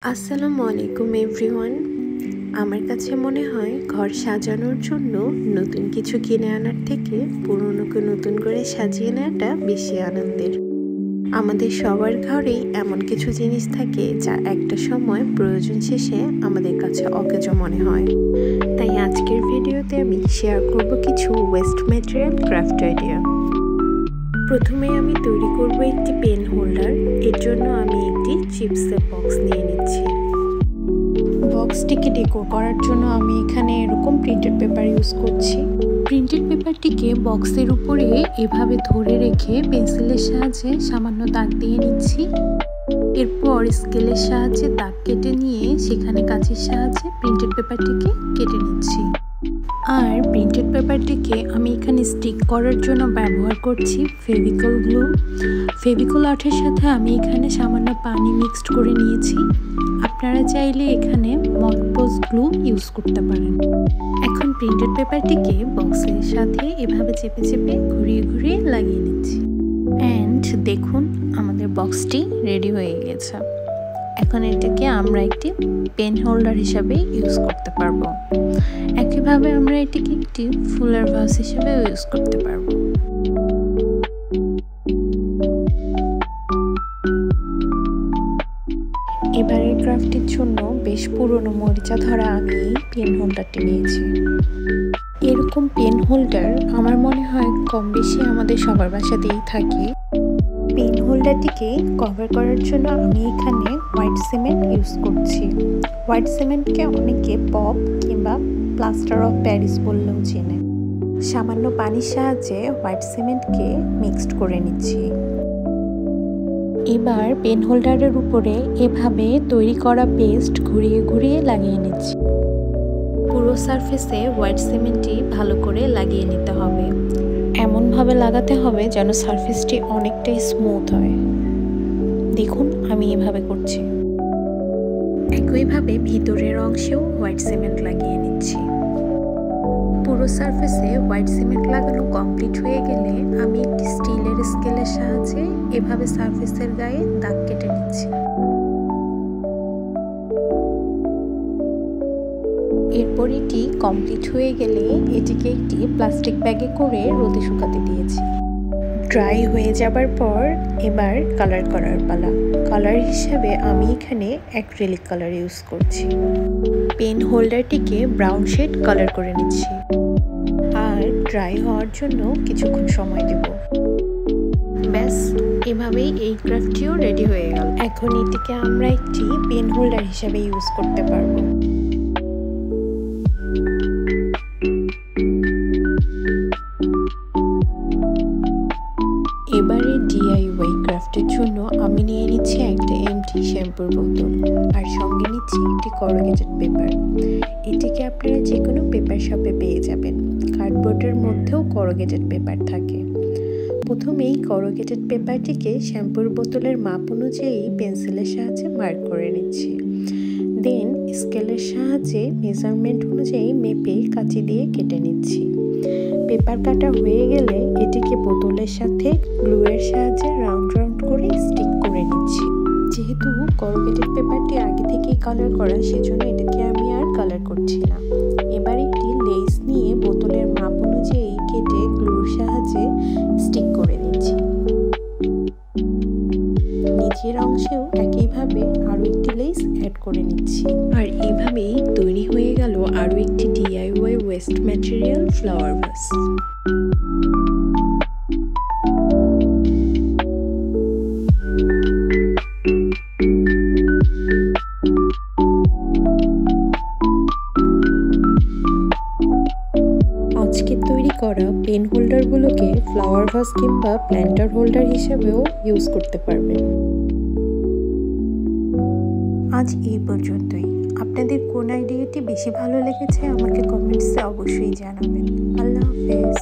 আসসালামু আলাইকুম এভরিওয়ান। আমার কাছে মনে হয় ঘর সাজানোর জন্য নতুন কিছু কিনে আনার থেকে পুরনোকে নতুন করে সাজিয়ে নেওয়াটা বেশি আনন্দের। আমাদের সবার ঘরেই এমন কিছু জিনিস থাকে যা একটা সময় প্রয়োজন শেষে আমাদের কাছে অকেজো মনে হয়। তাই আজকের ভিডিওতে আমি শেয়ার করব কিছু ওয়েস্ট ম্যাটেরিয়াল ক্রাফট আইডিয়া। প্রথমে আমি তৈরি করব একটি পেন হোল্ডার। এর জন্য আমি একটি চিপসের বক্স নিয়ে নিচ্ছি। বক্সটিকে ডেকোর করার জন্য আমি এখানে এরকম প্রিন্টেড পেপার ইউজ করছি। প্রিন্টেড পেপারটিকে বক্সের উপরে এভাবে ধরে রেখে পেন্সিলের সাহায্যে সামান্য দাগ দিয়ে নিচ্ছি। এরপর স্কেলের সাহায্যে দাগ কেটে নিয়ে সেখানে কাঁচির সাহায্যে প্রিন্টেড পেপারটিকে কেটে নিচ্ছি। আর প্রিন্টেড পেপারটিকে আমি এখানে স্টিক করার জন্য ব্যবহার করছি ফেভিকল গ্লু। ফেভিকল আর্টের সাথে আমি এখানে সামান্য পানি মিক্সড করে নিয়েছি। আপনারা চাইলে এখানে মডপজ গ্লু ইউজ করতে পারেন। এখন প্রিন্টেড পেপারটিকে বক্সের সাথে এভাবে চেপে চেপে ঘুরিয়ে ঘুরিয়ে লাগিয়ে নিচ্ছি। অ্যান্ড দেখুন আমাদের বক্সটি রেডি হয়ে গেছে। এখন এটাকে আমরা একটি পেন হোল্ডার হিসাবে ইউজ করতে পারবো। একইভাবে আমরা এটিকে একটি ফুলের ভাস হিসেবে ইউজ করতে পারবো। এবারের ক্রাফটের জন্য বেশ পুরনো মরিচা ধরা আমি এই পেন হোল্ডারটি নিয়েছি। এরকম পেন হোল্ডার আমার মনে হয় কম বেশি আমাদের সবার বাসাতেই থাকে। পেন হোল্ডারটিকে কভার করার জন্য আমি এখানে হোয়াইট সিমেন্ট ইউজ করছি। হোয়াইট সিমেন্টকে অনেকে পপ কিংবা প্লাস্টার অফ প্যারিস বললেও চেনে। সামান্য পানির সাহায্যে হোয়াইট সিমেন্টকে মিক্সড করে নিচ্ছি। এবার পেন হোল্ডারের উপরে এভাবে তৈরি করা পেস্ট ঘুরিয়ে ঘুরিয়ে লাগিয়ে নিচ্ছি। পুরো সারফেসে হোয়াইট সিমেন্টটি ভালো করে লাগিয়ে নিতে হবে। এমনভাবে লাগাতে হবে যেন সারফেসটি অনেকটাই স্মুথ হয়। দেখুন আমি এভাবে করছি। একইভাবে ভিতরের অংশেও হোয়াইট সিমেন্ট লাগিয়ে নিচ্ছি। পুরো সারফেসে হোয়াইট সিমেন্ট লাগানো কমপ্লিট হয়ে গেলে আমি একটি স্টিলের স্কেলের সাহায্যে এভাবে সারফেসের গায়ে দাগ কেটে নিচ্ছি। এরপর এটি কমপ্লিট হয়ে গেলে এটিকে একটি প্লাস্টিক ব্যাগে করে রোদে শুকাতে দিয়েছি। ড্রাই হয়ে যাবার পর এবার কালার করার পালা। কালার হিসাবে আমি এখানে অ্যাক্রিলিক কালার ইউজ করছি। পেন হোল্ডারটিকে ব্রাউন শেড কালার করে নিচ্ছি আর ড্রাই হওয়ার জন্য কিছুক্ষণ সময় দেব। ব্যাস, এভাবেই এই ক্রাফটটিও রেডি হয়ে গেল। এখন এটিকে আমরা একটি পেন হোল্ডার হিসাবে ইউজ করতে পারবো। এবারে ডিআইওয়াই ক্রাফটের জন্য আমি নিয়ে নিচ্ছি একটা এমটি শ্যাম্পুর বোতল আর সঙ্গে নিচ্ছি একটি করুগেটেড পেপার। এটিকে আপনারা যে কোনো পেপার শপে পেয়ে যাবেন। কার্ডবোর্ডের মধ্যেও করুগেটেড পেপার থাকে। প্রথমেই করুগেটেড পেপারটিকে শ্যাম্পুর বোতলের মাপ অনুযায়ী পেন্সিলের সাহায্যে মার্ক করে নিচ্ছি। দেন স্কেলের সাহায্যে মেজারমেন্ট অনুযায়ী মেপে কাঁচি দিয়ে কেটে নিচ্ছি। পেপার কাটা হয়ে গেলে এটিকে বোতলের সাথে গ্লুয়ের সাহায্যে রাউন্ড রাউন্ড করে স্টিক করে নিচ্ছি। যেহেতু করুগেটেড পেপারটি আগে থেকেই কালার করা, সেজন্য এটাকে আমি আর কালার করছি না। এবার একটি লেস নিয়ে বোতলের মাপ অনুযায়ী কেটে গ্লুর সাহায্যে স্টিক করে নিচ্ছি। নিচের অংশেও একইভাবে আরও একটি লেস অ্যাড করে নিচ্ছি। আর এইভাবেই তৈরি হয়ে গেল আরও একটি DIY waste material flower vase. আজকে তৈরি করা পেন হোল্ডারগুলোকে ফ্লাওয়ার ভাস কিংবা প্ল্যান্টার হোল্ডার হিসেবেও ইউজ করতে পারবেন। আজ এই পর্যন্তই। আপনাদের কোন আইডিয়াটি বেশি ভালো লেগেছে আমাকে কমেন্টসে অবশ্যই জানাবেন। আল্লাহ হাফেজ।